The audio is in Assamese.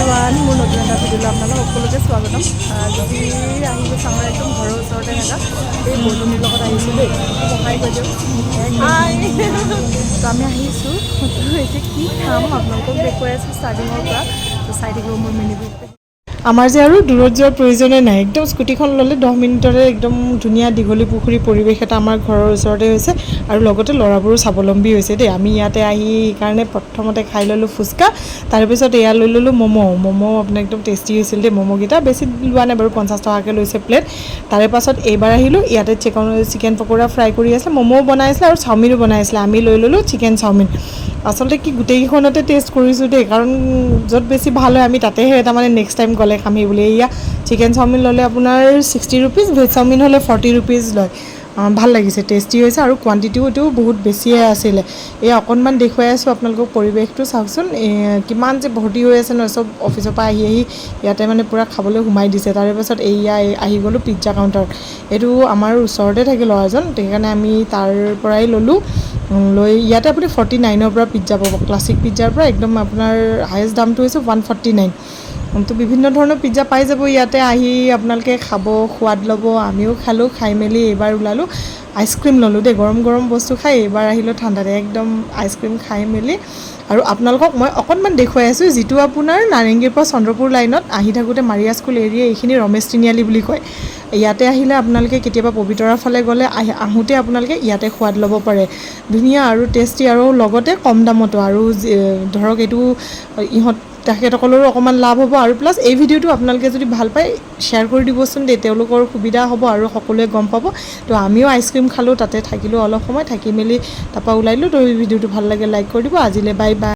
এভৰিৱান মোৰ নতুন এটা ভিডিঅ'লৈ আপোনালোক সকলোকে স্বাগতম আজি আহিছোঁ আমাৰ একদম ঘৰৰ ওচৰতে থকা এই বৰ্তনীৰ লগত আহিছোঁ দেই সহায় কৰি দিয়ক তো আমি আহিছোঁ এতিয়া কি খাম আপোনালোকক দেখুৱাই আছোঁ ষ্টাৰ্টিঙৰ পৰা তো চাই থাকিব মোৰ মিনি ব্লগ আমাৰ যে আৰু দূৰত যোৱাৰ প্ৰয়োজনে নাই একদম স্কুটিখন ল'লে 10 মিনিটতে একদম ধুনীয়া দীঘলী পুখুৰী পৰিৱেশ এটা আমাৰ ঘৰৰ ওচৰতে হৈছে আৰু লগতে ল'ৰাবোৰো স্বাৱলম্বী হৈছে দেই আমি ইয়াতে আহি সেইকাৰণে প্ৰথমতে খাই ল'লোঁ ফুচকা তাৰপিছত এয়া লৈ ল'লোঁ ম'ম' আপোনাৰ একদম টেষ্টি হৈছিল দেই ম'ম'কেইটা বেছি লোৱা নাই বাৰু 50 টকাকৈ লৈছে প্লেট তাৰে পাছত এইবাৰ আহিলোঁ ইয়াতে চিকেন পকোৰা ফ্ৰাই কৰি আছিলে ম'ম'ও বনাইছিলে আৰু চাওমিনো বনাইছিলে আমি লৈ ল'লোঁ চিকেন চাওমিন আচলতে কি গোটেইকেইখনতে টেষ্ট কৰিছোঁ দেই কাৰণ য'ত বেছি ভাল হয় আমি তাতেহে তাৰমানে নেক্সট টাইম গ'লে খামি বুলি এয়া চিকেন চাওমিন ল'লে আপোনাৰ 60 ৰুপিজ ভেজ চাওমিন হ'লে 40 ৰুপিজ লয় ভাল লাগিছে টেষ্টি হৈছে আৰু কোৱান্টিটিও বহুত বেছিয়ে আছিলে এয়া অকণমান দেখুৱাই আছোঁ আপোনালোকক পৰিৱেশটো চাওকচোন কিমান যে ভৰ্তি হৈ আছে ন চব অফিচৰ পৰা আহি ইয়াতে মানে পূৰা খাবলৈ সোমাই দিছে তাৰে পাছত এয়া আহি গ'লোঁ পিজ্জা কাউণ্টাৰত এইটো আমাৰ ওচৰতে থাকে ল'ৰাজন সেইকাৰণে আমি তাৰ পৰাই ল'লোঁ লৈ ইয়াতে আপুনি 49ৰ পৰা পিজ্জা পাব ক্লাছিক পিজ্জাৰ পৰা একদম আপোনাৰ হায়েষ্ট দামটো হৈছে 149 তো বিভিন্ন ধৰণৰ পিজ্জা পাই যাব ইয়াতে আহি আপোনালোকে খাব সোৱাদ ল'ব আমিও খালোঁ খাই মেলি এইবাৰ ওলালোঁ আইচক্ৰীম ল'লোঁ দেই গৰম গৰম বস্তু খাই এইবাৰ আহিলোঁ ঠাণ্ডাতে একদম আইচক্ৰীম খাই মেলি আৰু আপোনালোকক মই অকণমান দেখুৱাই আছোঁ যিটো আপোনাৰ নাৰেংগীৰ পৰা চন্দ্ৰপুৰ লাইনত আহি থাকোঁতে মাৰিয়া স্কুল এৰিয়া এইখিনি ৰমেশ তিনিআলি বুলি কয় ইয়াতে আহিলে আপোনালোকে কেতিয়াবা পবিতৰাৰ ফালে গ'লে আহোঁতে আপোনালোকে ইয়াতে সোৱাদ ল'ব পাৰে ধুনীয়া আৰু টেষ্টি আৰু লগতে কম দামতো আৰু ধৰক এইটো তেখেতসকলৰো অকণমান লাভ হ'ব আৰু প্লাছ এই ভিডিঅ'টো আপোনালোকে যদি ভাল পায় শ্বেয়াৰ কৰি দিবচোন দেই তেওঁলোকৰ সুবিধা হ'ব আৰু সকলোৱে গম পাব তো আমিও আইচক্ৰীম খালোঁ তাতে থাকিলোঁ অলপ সময় থাকি মেলি তাৰপৰা ওলাইলোঁ তো ভিডিঅ'টো ভাল লাগে লাইক কৰি দিব আজিলৈ বাই বাই